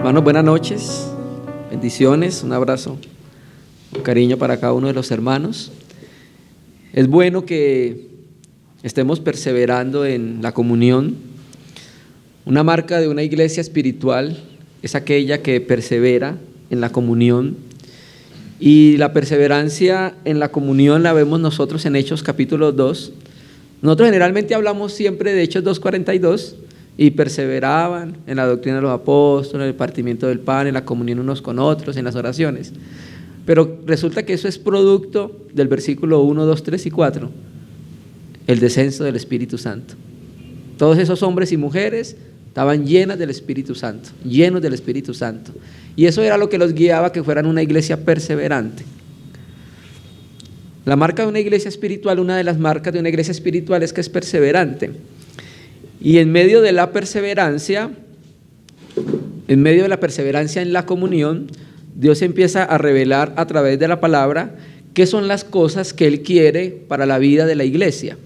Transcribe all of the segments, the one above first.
Hermanos, buenas noches, bendiciones, un abrazo, un cariño para cada uno de los hermanos. Es bueno que estemos perseverando en la comunión. Una marca de una iglesia espiritual es aquella que persevera en la comunión, y la perseverancia en la comunión la vemos nosotros en Hechos capítulo 2. Nosotros generalmente hablamos siempre de Hechos 2:42, y perseveraban en la doctrina de los apóstoles, en el partimiento del pan, en la comunión unos con otros, en las oraciones. Pero resulta que eso es producto del versículo 1, 2, 3 y 4, el descenso del Espíritu Santo. Todos esos hombres y mujeres estaban llenos del Espíritu Santo, llenos del Espíritu Santo. Y eso era lo que los guiaba a que fueran una iglesia perseverante. La marca de una iglesia espiritual, una de las marcas de una iglesia espiritual es que es perseverante. Y en medio de la perseverancia, en la comunión, Dios empieza a revelar a través de la palabra qué son las cosas que Él quiere para la vida de la iglesia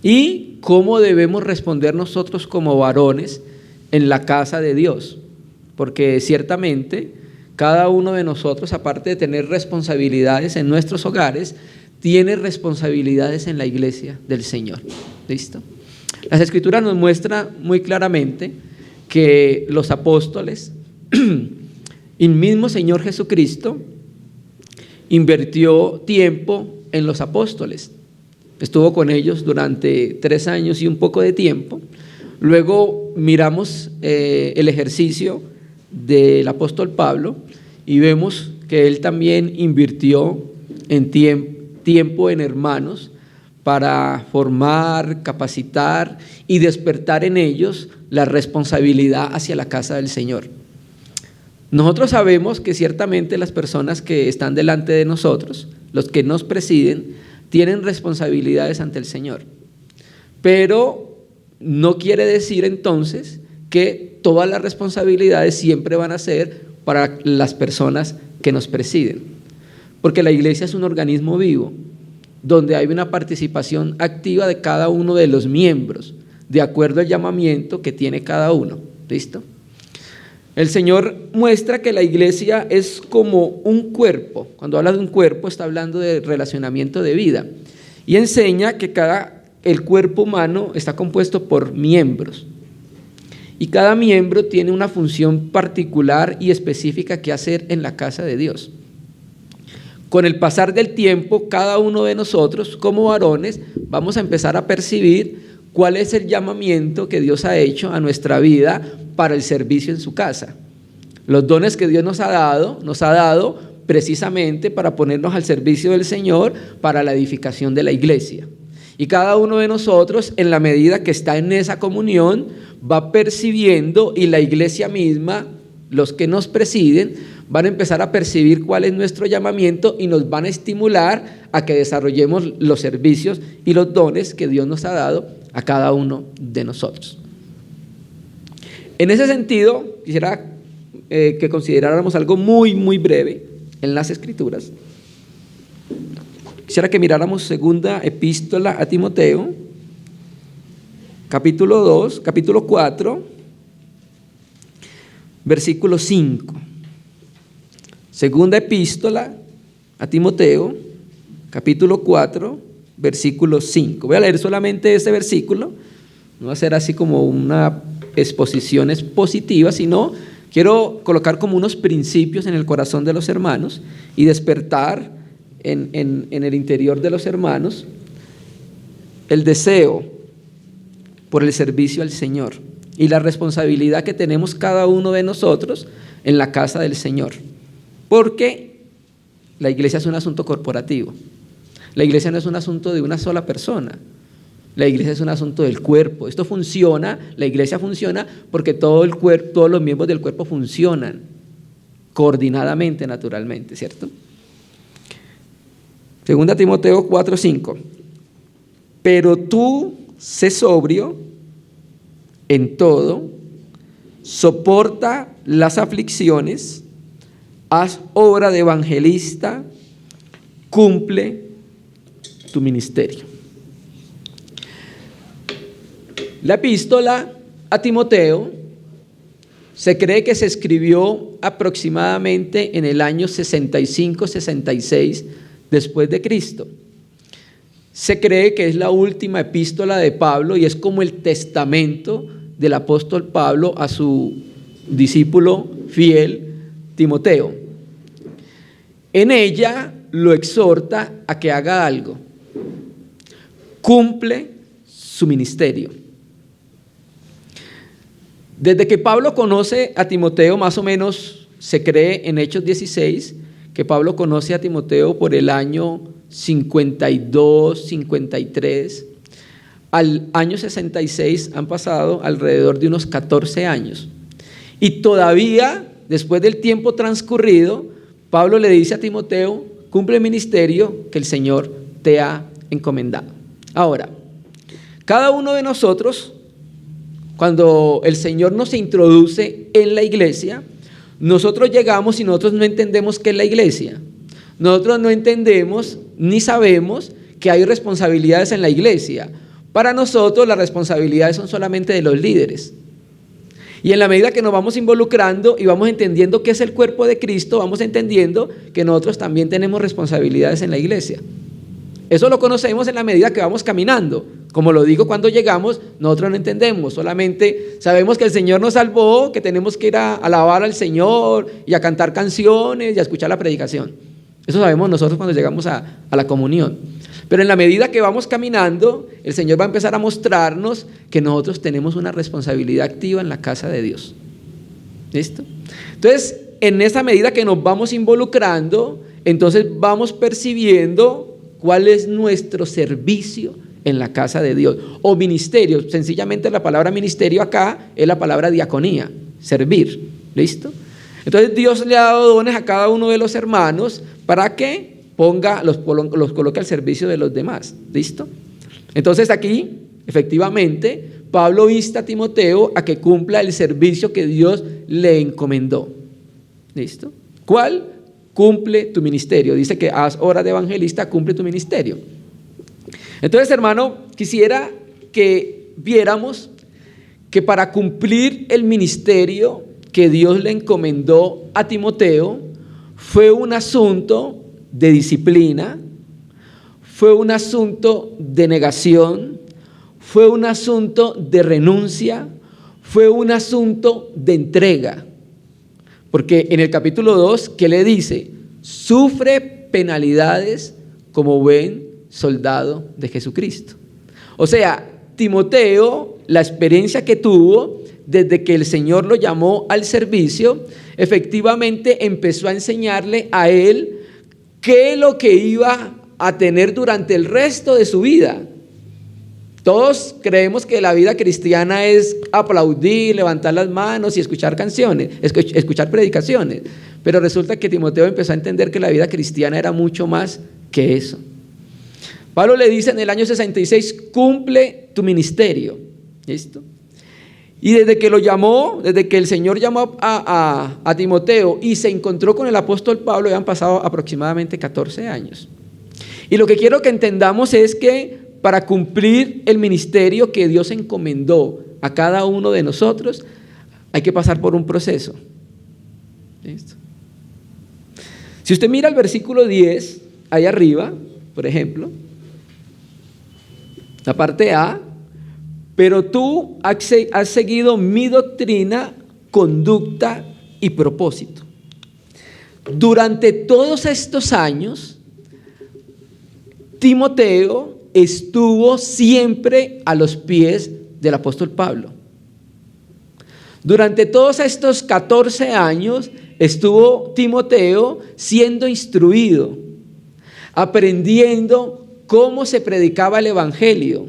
y cómo debemos responder nosotros como varones en la casa de Dios. Porque ciertamente cada uno de nosotros, aparte de tener responsabilidades en nuestros hogares, tiene responsabilidades en la iglesia del Señor. ¿Listo? Las Escrituras nos muestran muy claramente que los apóstoles, el mismo Señor Jesucristo, invirtió tiempo en los apóstoles. Estuvo con ellos durante 3 años y un poco de tiempo. Luego miramos el ejercicio del apóstol Pablo y vemos que él también invirtió en tiempo en hermanos para formar, capacitar y despertar en ellos la responsabilidad hacia la casa del Señor. Nosotros sabemos que ciertamente las personas que están delante de nosotros, los que nos presiden, tienen responsabilidades ante el Señor, pero no quiere decir entonces que todas las responsabilidades siempre van a ser para las personas que nos presiden, porque la iglesia es un organismo vivo, donde hay una participación activa de cada uno de los miembros, de acuerdo al llamamiento que tiene cada uno. ¿Listo? El Señor muestra que la iglesia es como un cuerpo. Cuando habla de un cuerpo, está hablando de relacionamiento de vida. Y enseña que el cuerpo humano está compuesto por miembros. Y cada miembro tiene una función particular y específica que hacer en la casa de Dios. Con el pasar del tiempo, cada uno de nosotros, como varones, vamos a empezar a percibir cuál es el llamamiento que Dios ha hecho a nuestra vida para el servicio en su casa. Los dones que Dios nos ha dado precisamente para ponernos al servicio del Señor para la edificación de la iglesia. Y cada uno de nosotros, en la medida que está en esa comunión, va percibiendo, y la iglesia misma, los que nos presiden, van a empezar a percibir cuál es nuestro llamamiento y nos van a estimular a que desarrollemos los servicios y los dones que Dios nos ha dado a cada uno de nosotros. En ese sentido, quisiera que consideráramos algo muy, muy breve en las Escrituras. Quisiera que miráramos segunda epístola a Timoteo, capítulo 4, versículo 5. Segunda epístola a Timoteo, capítulo 4, versículo 5. Voy a leer solamente este versículo, no va a ser así como una exposición expositiva, sino quiero colocar como unos principios en el corazón de los hermanos y despertar en el interior de los hermanos el deseo por el servicio al Señor y la responsabilidad que tenemos cada uno de nosotros en la casa del Señor. Porque la iglesia es un asunto corporativo. La iglesia no es un asunto de una sola persona. La iglesia es un asunto del cuerpo. Esto funciona, la iglesia funciona porque todos los miembros del cuerpo funcionan coordinadamente, naturalmente, ¿cierto? Segunda Timoteo 4:5. Pero tú sé sobrio en todo, soporta las aflicciones, haz obra de evangelista, cumple tu ministerio. La epístola a Timoteo se cree que se escribió aproximadamente en el año 65-66 después de Cristo. Se cree que es la última epístola de Pablo y es como el testamento del apóstol Pablo a su discípulo fiel Timoteo. En ella lo exhorta a que haga algo. Cumple su ministerio. Desde que Pablo conoce a Timoteo, más o menos se cree en Hechos 16, que Pablo conoce a Timoteo por el año 52, 53. Al año 66 han pasado alrededor de unos 14 años. Y todavía, después del tiempo transcurrido, Pablo le dice a Timoteo: cumple el ministerio que el Señor te ha encomendado. Ahora, cada uno de nosotros, cuando el Señor nos introduce en la iglesia, nosotros llegamos y nosotros no entendemos qué es la iglesia. Nosotros no entendemos ni sabemos que hay responsabilidades en la iglesia. Para nosotros las responsabilidades son solamente de los líderes. Y en la medida que nos vamos involucrando y vamos entendiendo qué es el cuerpo de Cristo, vamos entendiendo que nosotros también tenemos responsabilidades en la iglesia. Eso lo conocemos en la medida que vamos caminando. Como lo digo, cuando llegamos, nosotros no entendemos, solamente sabemos que el Señor nos salvó, que tenemos que ir a alabar al Señor y a cantar canciones y a escuchar la predicación. Eso sabemos nosotros cuando llegamos a la comunión. Pero en la medida que vamos caminando, el Señor va a empezar a mostrarnos que nosotros tenemos una responsabilidad activa en la casa de Dios. ¿Listo? Entonces, en esa medida que nos vamos involucrando, entonces vamos percibiendo cuál es nuestro servicio en la casa de Dios, o ministerio. Sencillamente la palabra ministerio acá es la palabra diaconía, servir. ¿Listo? Entonces Dios le ha dado dones a cada uno de los hermanos para que los coloque al servicio de los demás. ¿Listo? Entonces aquí, efectivamente, Pablo insta a Timoteo a que cumpla el servicio que Dios le encomendó. ¿Listo? ¿Cuál? Cumple tu ministerio. Dice que haz obra de evangelista, cumple tu ministerio. Entonces, hermano, quisiera que viéramos que para cumplir el ministerio que Dios le encomendó a Timoteo fue un asunto de disciplina, fue un asunto de negación, fue un asunto de renuncia, fue un asunto de entrega. Porque en el capítulo 2, ¿qué le dice? Sufre penalidades como buen soldado de Jesucristo. O sea, Timoteo, la experiencia que tuvo desde que el Señor lo llamó al servicio, efectivamente empezó a enseñarle a él qué es lo que iba a tener durante el resto de su vida. Todos creemos que la vida cristiana es aplaudir, levantar las manos y escuchar canciones, escuchar predicaciones. Pero resulta que Timoteo empezó a entender que la vida cristiana era mucho más que eso. Pablo le dice en el año 66, cumple tu ministerio. ¿Listo? Y desde que el Señor llamó a Timoteo y se encontró con el apóstol Pablo, ya han pasado aproximadamente 14 años. Y lo que quiero que entendamos es que para cumplir el ministerio que Dios encomendó a cada uno de nosotros, hay que pasar por un proceso. ¿Listo? Si usted mira el versículo 10, ahí arriba, por ejemplo, la parte A, pero tú has seguido mi doctrina, conducta y propósito. Durante todos estos años, Timoteo estuvo siempre a los pies del apóstol Pablo. Durante todos estos 14 años estuvo Timoteo siendo instruido, aprendiendo cómo se predicaba el evangelio,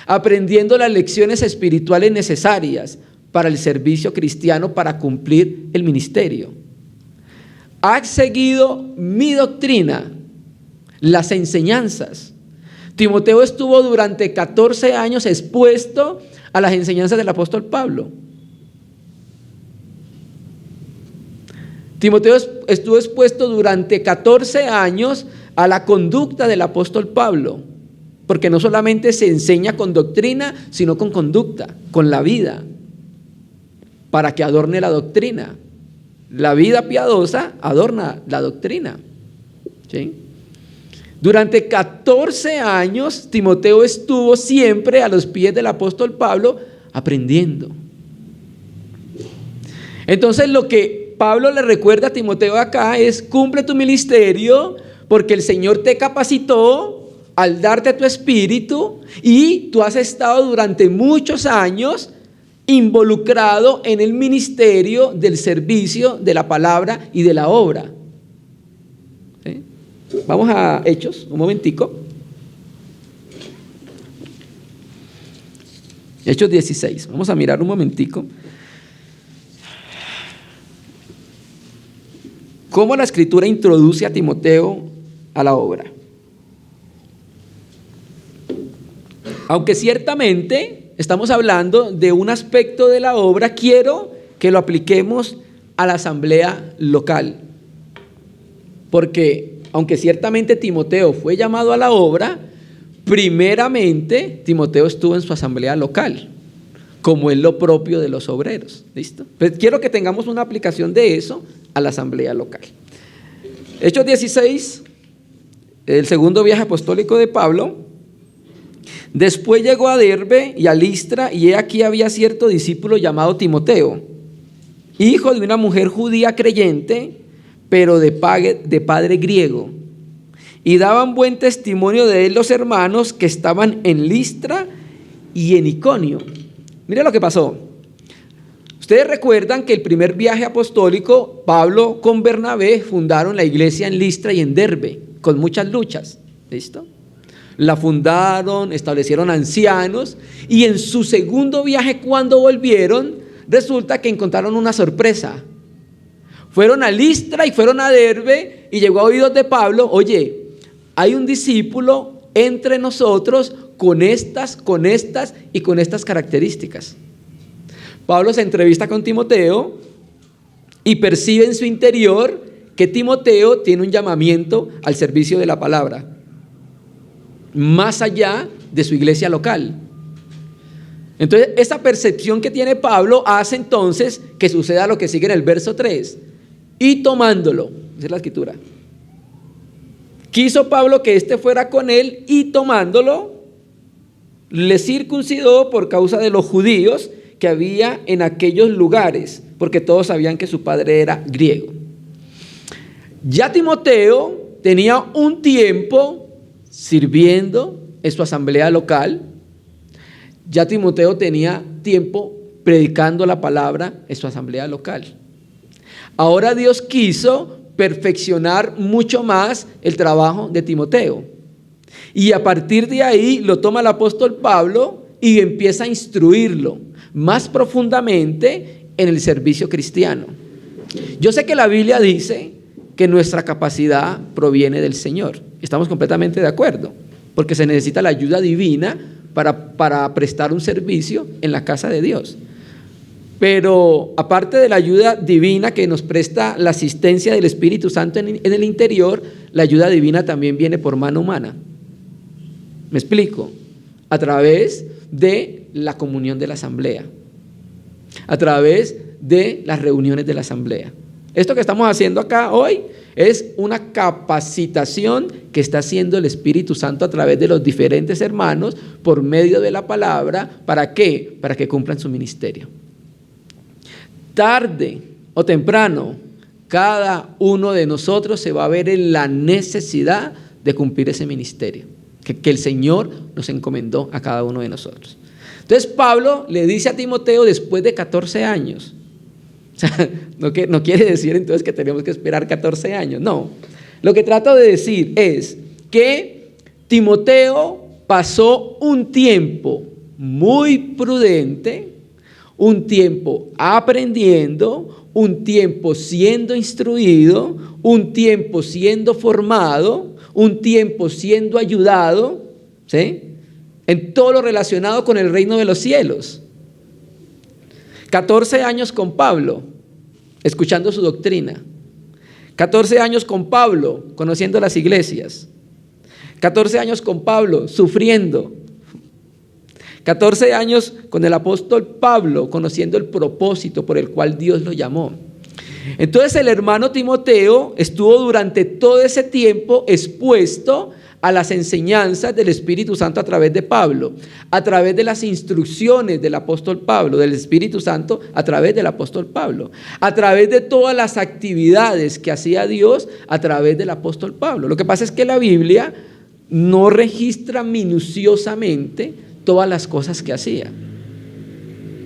aprendiendo las lecciones espirituales necesarias para el servicio cristiano, para cumplir el ministerio. Has seguido mi doctrina, las enseñanzas. Timoteo estuvo durante 14 años expuesto a las enseñanzas del apóstol Pablo. Timoteo estuvo expuesto durante 14 años a la conducta del apóstol Pablo, porque no solamente se enseña con doctrina, sino con conducta, con la vida. para que adorne la doctrina. La vida piadosa adorna la doctrina, ¿sí? Durante 14 años, Timoteo estuvo siempre a los pies del apóstol Pablo aprendiendo. Entonces, lo que Pablo le recuerda a Timoteo acá es: cumple tu ministerio, porque el Señor te capacitó al darte tu espíritu, y tú has estado durante muchos años involucrado en el ministerio del servicio de la palabra y de la obra. ¿Sí? Vamos a Hechos, un momentico. Hechos 16, vamos a mirar un momentico cómo la Escritura introduce a Timoteo a la obra. Aunque ciertamente estamos hablando de un aspecto de la obra, quiero que lo apliquemos a la asamblea local. Porque aunque ciertamente Timoteo fue llamado a la obra, primeramente Timoteo estuvo en su asamblea local, como es lo propio de los obreros. ¿Listo? Pues quiero que tengamos una aplicación de eso a la asamblea local. Hechos 16, el segundo viaje apostólico de Pablo. Después llegó a Derbe y a Listra, y he aquí había cierto discípulo llamado Timoteo, hijo de una mujer judía creyente, pero de padre griego. Y daban buen testimonio de él los hermanos que estaban en Listra y en Iconio. Mire lo que pasó. Ustedes recuerdan que el primer viaje apostólico, Pablo con Bernabé fundaron la iglesia en Listra y en Derbe, con muchas luchas. ¿Listo? La fundaron, establecieron ancianos, y en su segundo viaje, cuando volvieron, resulta que encontraron una sorpresa. Fueron a Listra y fueron a Derbe, y llegó a oídos de Pablo: oye, hay un discípulo entre nosotros con estas y con estas características. Pablo se entrevista con Timoteo y percibe en su interior que Timoteo tiene un llamamiento al servicio de la palabra, más allá de su iglesia local. Entonces, esa percepción que tiene Pablo hace entonces que suceda lo que sigue en el verso 3. Y tomándolo, esa es la escritura, quiso Pablo que éste fuera con él, y tomándolo, le circuncidó por causa de los judíos que había en aquellos lugares, porque todos sabían que su padre era griego. Ya Timoteo tenía un tiempo sirviendo en su asamblea local. Ya Timoteo tenía tiempo predicando la palabra en su asamblea local. Ahora Dios quiso perfeccionar mucho más el trabajo de Timoteo, y a partir de ahí lo toma el apóstol Pablo y empieza a instruirlo más profundamente en el servicio cristiano. Yo sé que la Biblia dice que nuestra capacidad proviene del Señor. Estamos completamente de acuerdo, porque se necesita la ayuda divina para prestar un servicio en la casa de Dios. Pero aparte de la ayuda divina que nos presta la asistencia del Espíritu Santo en el interior, la ayuda divina también viene por mano humana. ¿Me explico? A través de la comunión de la asamblea, a través de las reuniones de la asamblea. Esto que estamos haciendo acá hoy es una capacitación que está haciendo el Espíritu Santo a través de los diferentes hermanos por medio de la palabra. ¿Para qué? Para que cumplan su ministerio. Tarde o temprano, cada uno de nosotros se va a ver en la necesidad de cumplir ese ministerio que el Señor nos encomendó a cada uno de nosotros. Entonces Pablo le dice a Timoteo después de 14 años. O sea, no quiere decir entonces que tenemos que esperar 14 años, no. Lo que trato de decir es que Timoteo pasó un tiempo muy prudente, un tiempo aprendiendo, un tiempo siendo instruido, un tiempo siendo formado, un tiempo siendo ayudado, ¿sí?, en todo lo relacionado con el reino de los cielos. 14 años con Pablo, escuchando su doctrina. 14 años con Pablo, conociendo las iglesias. 14 años con Pablo, sufriendo. 14 años con el apóstol Pablo, conociendo el propósito por el cual Dios lo llamó. Entonces el hermano Timoteo estuvo durante todo ese tiempo expuesto a las enseñanzas del Espíritu Santo a través de Pablo, a través de las instrucciones del apóstol Pablo, del Espíritu Santo a través del apóstol Pablo, a través de todas las actividades que hacía Dios a través del apóstol Pablo. Lo que pasa es que la Biblia no registra minuciosamente todas las cosas que hacía.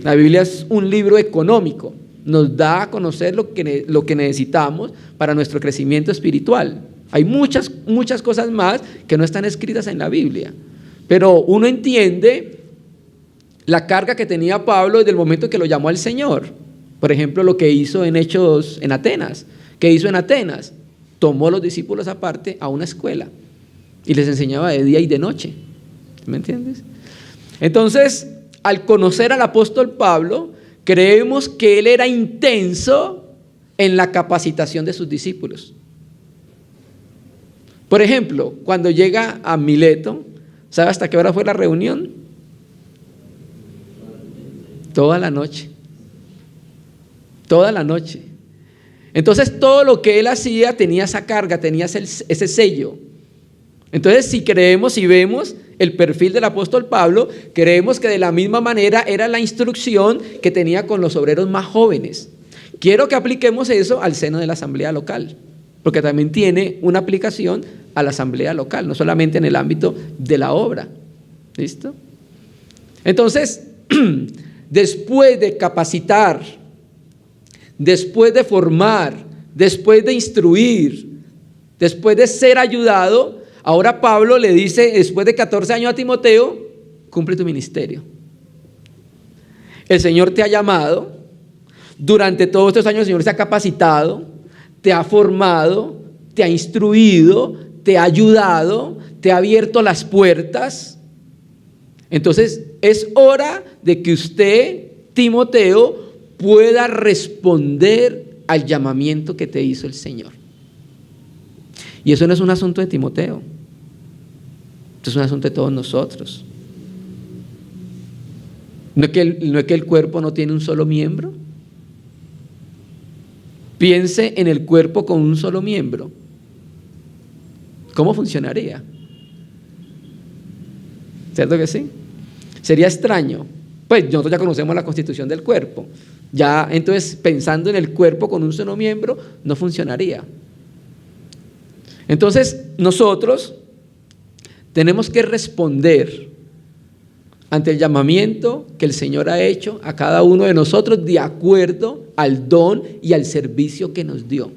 La Biblia es un libro económico, nos da a conocer lo que necesitamos para nuestro crecimiento espiritual. Hay muchas cosas más que no están escritas en la Biblia, pero uno entiende la carga que tenía Pablo desde el momento que lo llamó al Señor. Por ejemplo, lo que hizo en Hechos en Atenas. ¿Qué hizo en Atenas? Tomó a los discípulos aparte a una escuela y les enseñaba de día y de noche. ¿Me entiendes? Entonces, al conocer al apóstol Pablo, creemos que él era intenso en la capacitación de sus discípulos. Por ejemplo, cuando llega a Mileto, ¿sabe hasta qué hora fue la reunión? Toda la noche. Toda la noche. Entonces todo lo que él hacía tenía esa carga, tenía ese sello. Entonces si creemos y vemos el perfil del apóstol Pablo, creemos que de la misma manera era la instrucción que tenía con los obreros más jóvenes. Quiero que apliquemos eso al seno de la asamblea local, porque también tiene una aplicación a la asamblea local, no solamente en el ámbito de la obra. ¿Listo? Entonces, después de capacitar, después de formar, después de instruir, después de ser ayudado, ahora Pablo le dice, después de 14 años a Timoteo, cumple tu ministerio. El Señor te ha llamado, durante todos estos años el Señor se ha capacitado, te ha formado, te ha instruido, te ha ayudado, te ha abierto las puertas. Entonces es hora de que usted, Timoteo, pueda responder al llamamiento que te hizo el Señor. Y eso no es un asunto de Timoteo, esto es un asunto de todos nosotros. ¿No es que el cuerpo no tiene un solo miembro? Piense en el cuerpo con un solo miembro. ¿Cómo funcionaría? ¿Cierto que sí? Sería extraño. Pues nosotros ya conocemos la constitución del cuerpo. Ya entonces pensando en el cuerpo con un solo miembro no funcionaría. Entonces nosotros tenemos que responder ante el llamamiento que el Señor ha hecho a cada uno de nosotros de acuerdo al don y al servicio que nos dio.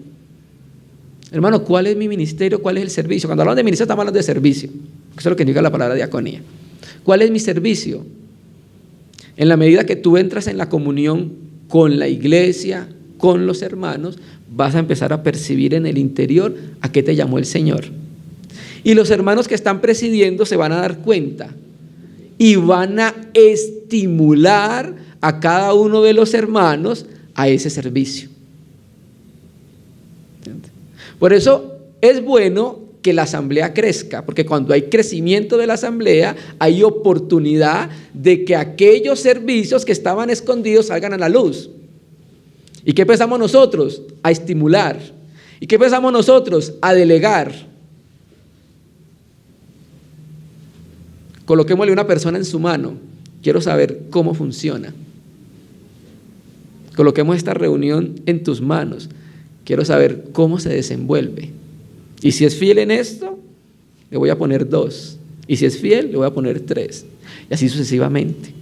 Hermano, ¿cuál es mi ministerio? ¿Cuál es el servicio? Cuando hablamos de ministerio estamos hablando de servicio, eso es lo que indica la palabra diaconía. ¿Cuál es mi servicio? En la medida que tú entras en la comunión con la iglesia, con los hermanos, vas a empezar a percibir en el interior a qué te llamó el Señor. Y los hermanos que están presidiendo se van a dar cuenta y van a estimular a cada uno de los hermanos a ese servicio. Por eso es bueno que la asamblea crezca, porque cuando hay crecimiento de la asamblea, hay oportunidad de que aquellos servicios que estaban escondidos salgan a la luz. ¿Y qué pensamos nosotros? A estimular. ¿Y qué pensamos nosotros? A delegar. Coloquémosle una persona en su mano. Quiero saber cómo funciona. Coloquemos esta reunión en tus manos. Quiero saber cómo se desenvuelve. Y si es fiel en esto, le voy a poner 2. Y si es fiel, le voy a poner 3. Y así sucesivamente.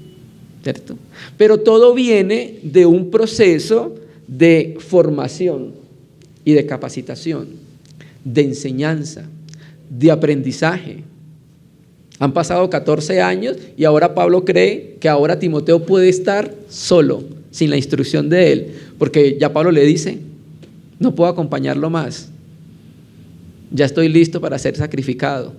¿Cierto? Pero todo viene de un proceso de formación y de capacitación, de enseñanza, de aprendizaje. Han pasado 14 años y ahora Pablo cree que ahora Timoteo puede estar solo, sin la instrucción de él, porque ya Pablo le dice, no puedo acompañarlo más, ya estoy listo para ser sacrificado,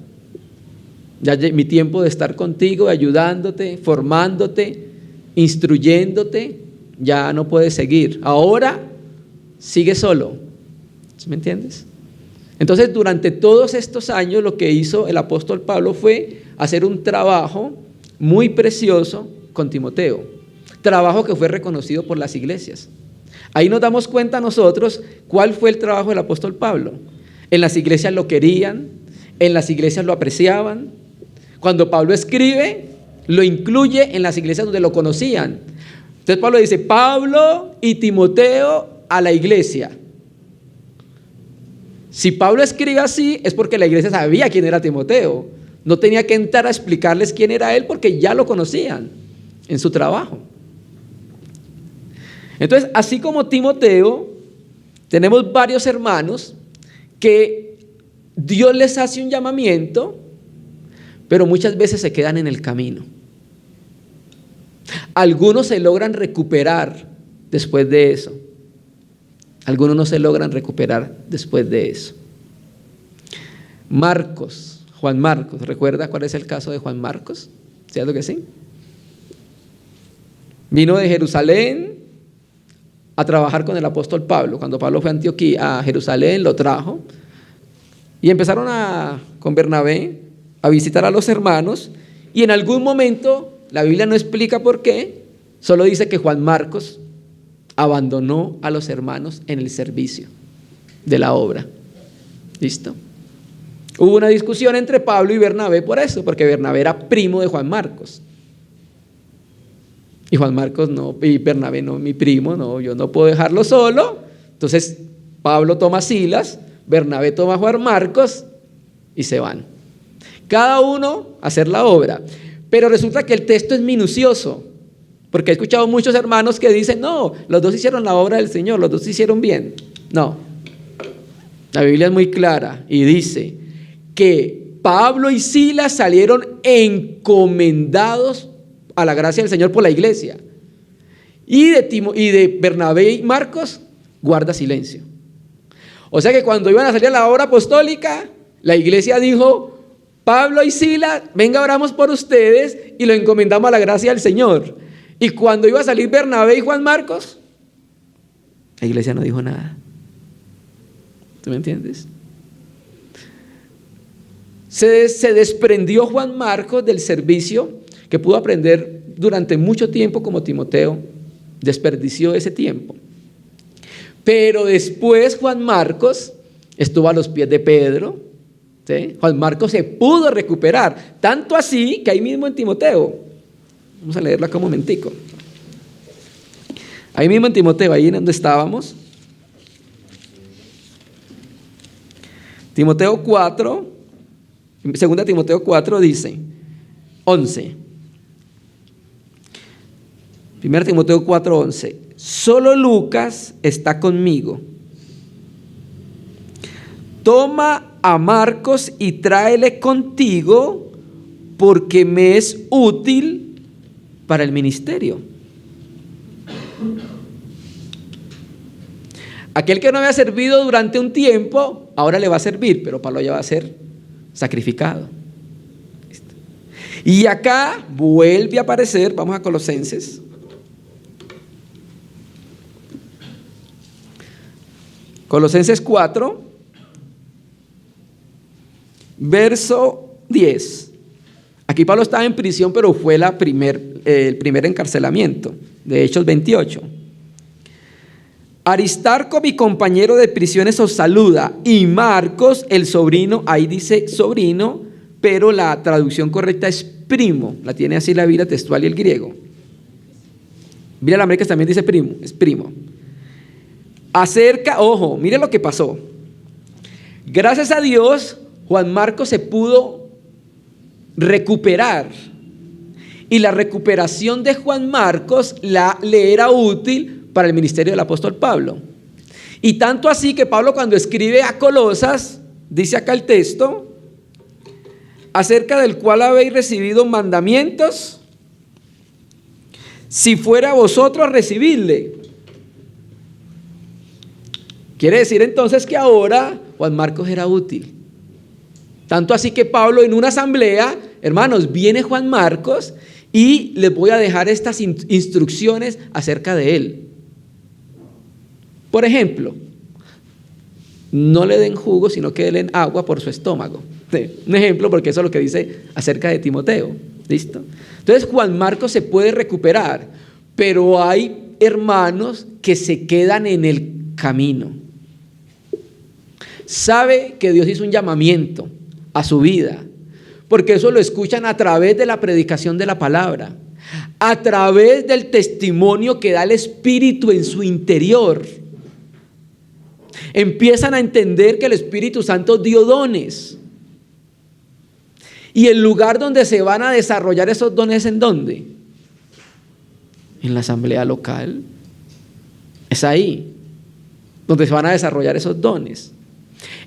ya mi tiempo de estar contigo, ayudándote, formándote, instruyéndote, ya no puede seguir, ahora sigue solo. ¿Sí me entiendes? Entonces durante todos estos años lo que hizo el apóstol Pablo fue hacer un trabajo muy precioso con Timoteo, trabajo que fue reconocido por las iglesias. Ahí nos damos cuenta nosotros cuál fue el trabajo del apóstol Pablo. En las iglesias lo querían, en las iglesias lo apreciaban. Cuando Pablo escribe, lo incluye en las iglesias donde lo conocían. Entonces Pablo dice, Pablo y Timoteo a la iglesia. Si Pablo escribe así, es porque la iglesia sabía quién era Timoteo. No tenía que entrar a explicarles quién era él porque ya lo conocían en su trabajo. Entonces, así como Timoteo, tenemos varios hermanos que Dios les hace un llamamiento, pero muchas veces se quedan en el camino. Algunos se logran recuperar después de eso. Algunos no se logran recuperar después de eso. Juan Marcos, ¿recuerda cuál es el caso de Juan Marcos? ¿Cierto que sí? Vino de Jerusalén a trabajar con el apóstol Pablo. Cuando Pablo fue a Antioquía, a Jerusalén, lo trajo y empezaron con Bernabé a visitar a los hermanos, y en algún momento, la Biblia no explica por qué, solo dice que Juan Marcos abandonó a los hermanos en el servicio de la obra. ¿Listo? Hubo una discusión entre Pablo y Bernabé por eso, porque Bernabé era primo de Juan Marcos. Y Juan Marcos no, y Bernabé no, mi primo, no, yo no puedo dejarlo solo. Entonces Pablo toma a Silas, Bernabé toma a Juan Marcos y se van. Cada uno a hacer la obra. Pero resulta que el texto es minucioso, porque he escuchado muchos hermanos que dicen, no, los dos hicieron la obra del Señor, los dos hicieron bien. No, la Biblia es muy clara y dice que Pablo y Silas salieron encomendados a la gracia del Señor por la iglesia. Y de Bernabé y Marcos, guarda silencio. O sea que cuando iban a salir a la obra apostólica, la iglesia dijo, Pablo y Silas, venga, oramos por ustedes y lo encomendamos a la gracia del Señor. Y cuando iba a salir Bernabé y Juan Marcos, la iglesia no dijo nada. ¿Tú me entiendes? Se desprendió Juan Marcos del servicio que pudo aprender durante mucho tiempo como Timoteo, desperdició ese tiempo. Pero después Juan Marcos estuvo a los pies de Pedro, ¿sí? Juan Marcos se pudo recuperar, tanto así que ahí mismo en Timoteo, vamos a leerlo acá un momentico, ahí mismo en Timoteo, ahí en donde estábamos, Timoteo 4, 2 Timoteo 4 dice, 11, 1 Timoteo 4, 11, solo Lucas está conmigo. Toma a Marcos y tráele contigo, porque me es útil para el ministerio. Aquel que no había servido durante un tiempo, ahora le va a servir, pero Pablo ya va a ser sacrificado. Y acá vuelve a aparecer, vamos a Colosenses. Colosenses 4, verso 10. Aquí Pablo estaba en prisión, pero fue el primer encarcelamiento, de Hechos 28. Aristarco, mi compañero de prisiones, os saluda, y Marcos, el sobrino, ahí dice sobrino, pero la traducción correcta es primo, la tiene así la Biblia textual y el griego. Mira, la América también dice primo, es primo. Ojo, mire lo que pasó. Gracias a Dios, Juan Marcos se pudo recuperar. Y la recuperación de Juan Marcos le era útil para el ministerio del apóstol Pablo. Y tanto así que Pablo, cuando escribe a Colosas, dice acá el texto, acerca del cual habéis recibido mandamientos, si fuera a vosotros recibidle. Quiere decir entonces que ahora Juan Marcos era útil. Tanto así que Pablo en una asamblea, hermanos, viene Juan Marcos y les voy a dejar estas instrucciones acerca de él. Por ejemplo, no le den jugo, sino que le den agua por su estómago. Un ejemplo, porque eso es lo que dice acerca de Timoteo. ¿Listo? Entonces Juan Marcos se puede recuperar, pero hay hermanos que se quedan en el camino. Sabe que Dios hizo un llamamiento a su vida, porque eso lo escuchan a través de la predicación de la palabra, a través del testimonio que da el Espíritu en su interior. Empiezan a entender que el Espíritu Santo dio dones. Y el lugar donde se van a desarrollar esos dones, ¿en dónde? En la asamblea local. Es ahí donde se van a desarrollar esos dones.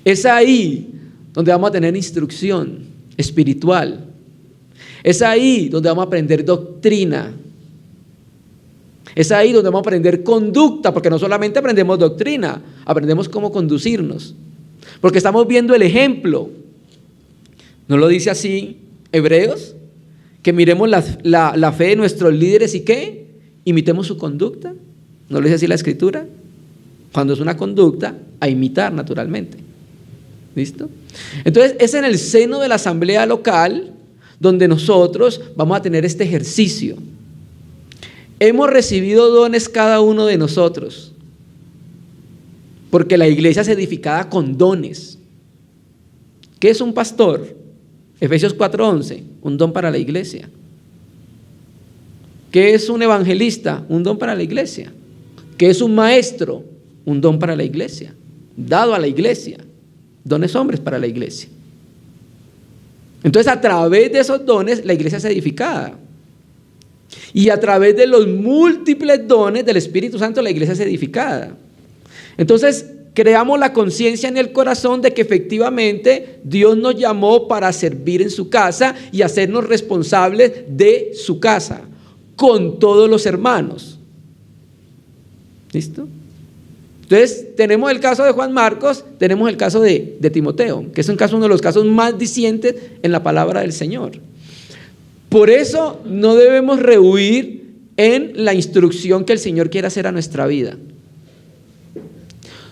Es ahí donde vamos a tener instrucción espiritual. Es ahí donde vamos a aprender doctrina. Es ahí donde vamos a aprender conducta, porque no solamente aprendemos doctrina, aprendemos cómo conducirnos. Porque estamos viendo el ejemplo. ¿No lo dice así Hebreos? Que miremos la fe de nuestros líderes y ¿qué? Imitemos su conducta. ¿No lo dice así la Escritura? Cuando es una conducta, a imitar naturalmente. ¿Listo? Entonces es en el seno de la asamblea local donde nosotros vamos a tener este ejercicio. Hemos recibido dones cada uno de nosotros, porque la iglesia es edificada con dones. ¿Qué es un pastor? Efesios 4:11, un don para la iglesia. ¿Qué es un evangelista? Un don para la iglesia. ¿Qué es un maestro? Un don para la iglesia, dado a la iglesia. Dones hombres para la iglesia. Entonces, a través de esos dones, la iglesia es edificada. Y a través de los múltiples dones del Espíritu Santo, la iglesia es edificada. Entonces, creamos la conciencia en el corazón de que efectivamente Dios nos llamó para servir en su casa y hacernos responsables de su casa, con todos los hermanos. ¿Listo? Entonces, tenemos el caso de Juan Marcos, tenemos el caso de Timoteo, que es uno de los casos más dicientes en la palabra del Señor. Por eso no debemos rehuir en la instrucción que el Señor quiere hacer a nuestra vida.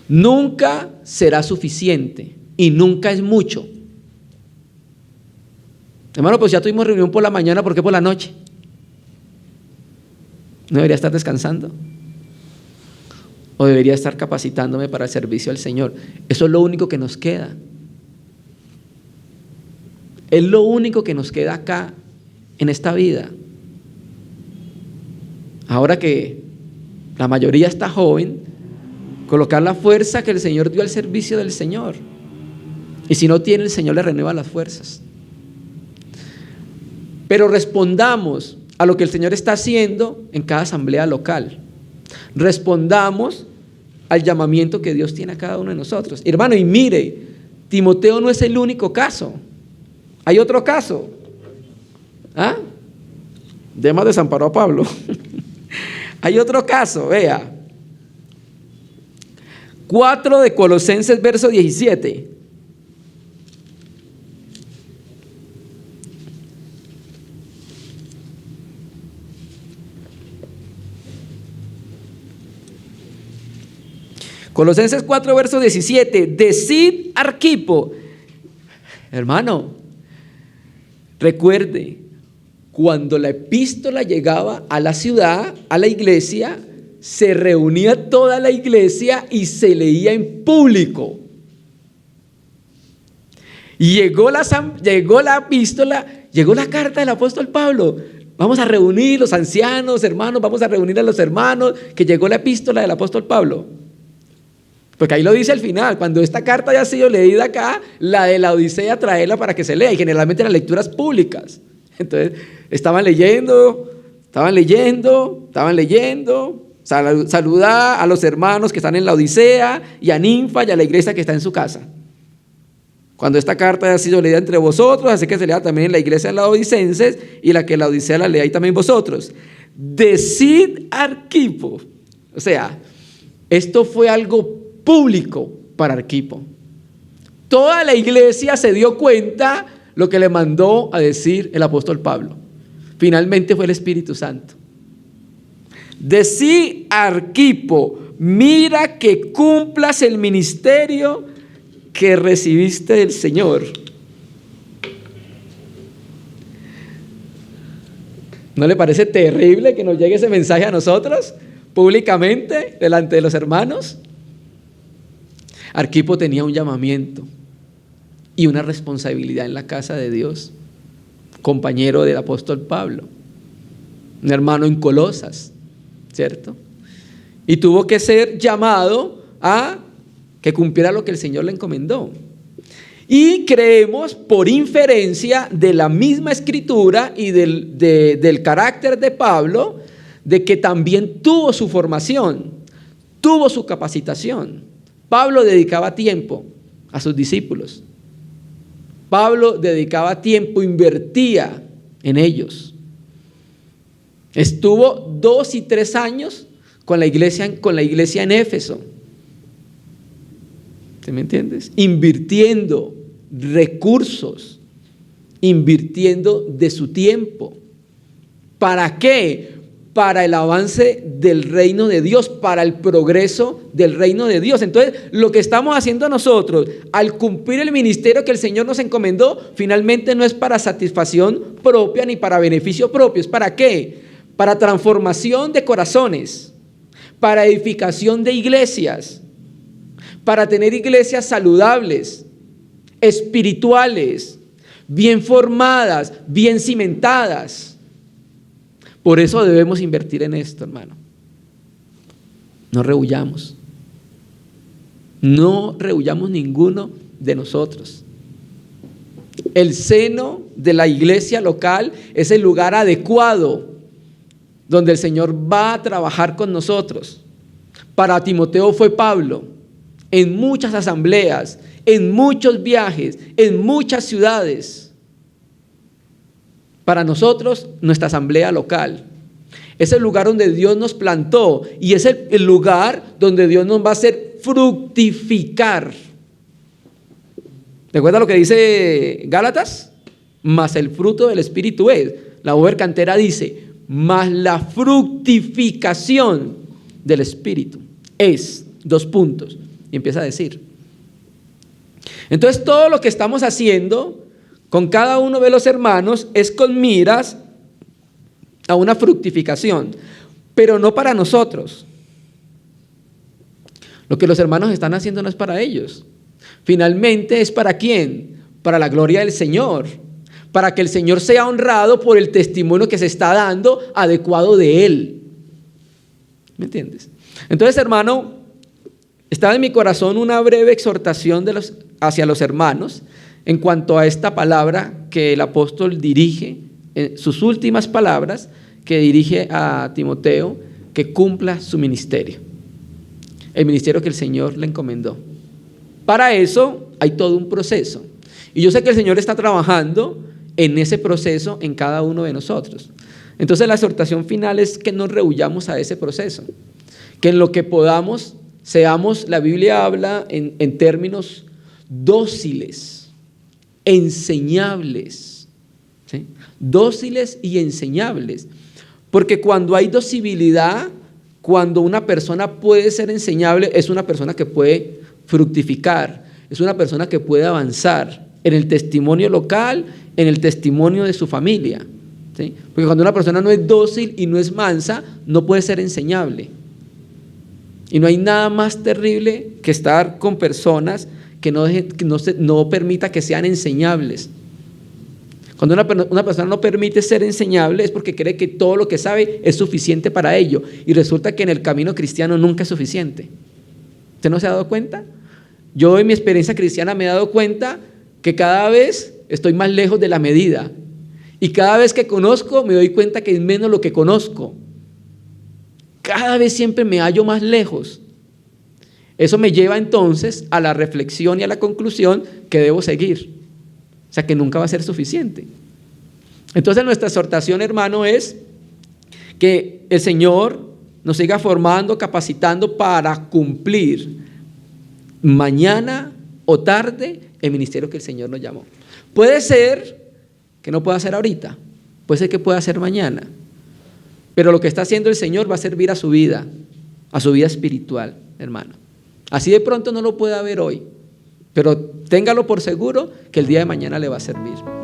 Nunca será suficiente y nunca es mucho. Hermano, pues ya tuvimos reunión por la mañana, ¿por qué por la noche? ¿No debería estar descansando? ¿O debería estar capacitándome para el servicio al Señor? Eso es lo único que nos queda. Es lo único que nos queda acá en esta vida. Ahora que la mayoría está joven, colocar la fuerza que el Señor dio al servicio del Señor. Y si no tiene, el Señor le renueva las fuerzas. Pero respondamos a lo que el Señor está haciendo en cada asamblea local. Respondamos al llamamiento que Dios tiene a cada uno de nosotros. Hermano, y mire, Timoteo no es el único caso. Hay otro caso. ¿Ah? Demas desamparó a Pablo. Hay otro caso, vea. 4 de Colosenses, verso 17. Colosenses 4, verso 17. Decid Arquipo. Hermano, recuerde, cuando la epístola llegaba a la ciudad, a la iglesia, se reunía toda la iglesia y se leía en público. Y llegó la epístola, llegó la carta del apóstol Pablo. Vamos a reunir los ancianos, hermanos, vamos a reunir a los hermanos, que llegó la epístola del apóstol Pablo. Porque ahí lo dice al final, cuando esta carta haya sido leída acá, la de la Odisea traerla para que se lea, y generalmente eran lecturas públicas. Entonces, estaban leyendo, saluda a los hermanos que están en la Odisea, y a Ninfa y a la iglesia que está en su casa. Cuando esta carta haya sido leída entre vosotros, así que se lea también en la iglesia de Laodicenses, y la que la Odisea la leáis también vosotros. Decid Arquipo. O sea, esto fue algo público para Arquipo. Toda la iglesia se dio cuenta lo que le mandó a decir el apóstol Pablo. Finalmente fue el Espíritu Santo. Decí Arquipo, mira que cumplas el ministerio que recibiste del Señor. ¿No le parece terrible que nos llegue ese mensaje a nosotros públicamente delante de los hermanos? Arquipo tenía un llamamiento y una responsabilidad en la casa de Dios, compañero del apóstol Pablo, un hermano en Colosas, ¿cierto? Y tuvo que ser llamado a que cumpliera lo que el Señor le encomendó. Y creemos por inferencia de la misma escritura y del carácter de Pablo, de que también tuvo su formación, tuvo su capacitación. Pablo dedicaba tiempo a sus discípulos. Pablo dedicaba tiempo, invertía en ellos. Estuvo 2 y 3 años con la iglesia en Éfeso. ¿Sí me entiendes? Invirtiendo recursos, invirtiendo de su tiempo. ¿Para qué? Para el avance del reino de Dios, para el progreso del reino de Dios. Entonces, lo que estamos haciendo nosotros al cumplir el ministerio que el Señor nos encomendó, finalmente no es para satisfacción propia ni para beneficio propio. ¿Es para qué? Para transformación de corazones, para edificación de iglesias, para tener iglesias saludables, espirituales, bien formadas, bien cimentadas. Por eso debemos invertir en esto, hermano. No rehuyamos. No rehuyamos ninguno de nosotros. El seno de la iglesia local es el lugar adecuado donde el Señor va a trabajar con nosotros. Para Timoteo fue Pablo. En muchas asambleas, en muchos viajes, en muchas ciudades. Para nosotros, nuestra asamblea local es el lugar donde Dios nos plantó y es el lugar donde Dios nos va a hacer fructificar. ¿Recuerda lo que dice Gálatas? Mas el fruto del Espíritu es. La Ober Cantera dice, mas la fructificación del Espíritu es, 2 puntos. Y empieza a decir. Entonces todo lo que estamos haciendo con cada uno de los hermanos es con miras a una fructificación, pero no para nosotros. Lo que los hermanos están haciendo no es para ellos. Finalmente es para ¿quién? Para la gloria del Señor, para que el Señor sea honrado por el testimonio que se está dando adecuado de Él. ¿Me entiendes? Entonces, hermano, estaba en mi corazón una breve exhortación hacia los hermanos en cuanto a esta palabra que el apóstol dirige, sus últimas palabras que dirige a Timoteo, que cumpla su ministerio, el ministerio que el Señor le encomendó. Para eso hay todo un proceso, y yo sé que el Señor está trabajando en ese proceso en cada uno de nosotros. Entonces la exhortación final es que no rehuyamos a ese proceso, que en lo que podamos seamos, la Biblia habla en términos dóciles, enseñables, ¿sí? Dóciles y enseñables, porque cuando hay docilidad, cuando una persona puede ser enseñable, es una persona que puede fructificar, es una persona que puede avanzar en el testimonio local, en el testimonio de su familia, ¿sí? Porque cuando una persona no es dócil y no es mansa, no puede ser enseñable. Y no hay nada más terrible que estar con personas que no permita que sean enseñables. Cuando una persona no permite ser enseñable es porque cree que todo lo que sabe es suficiente para ello. Y resulta que en el camino cristiano nunca es suficiente. ¿Usted no se ha dado cuenta? Yo en mi experiencia cristiana me he dado cuenta que cada vez estoy más lejos de la medida. Y cada vez que conozco me doy cuenta que es menos lo que conozco. Cada vez siempre me hallo más lejos. Eso me lleva entonces a la reflexión y a la conclusión que debo seguir. O sea, que nunca va a ser suficiente. Entonces nuestra exhortación, hermano, es que el Señor nos siga formando, capacitando para cumplir mañana o tarde el ministerio que el Señor nos llamó. Puede ser que no pueda hacer ahorita, puede ser que pueda hacer mañana. Pero lo que está haciendo el Señor va a servir a su vida espiritual, hermano. Así de pronto no lo pueda ver hoy, pero téngalo por seguro que el día de mañana le va a servir.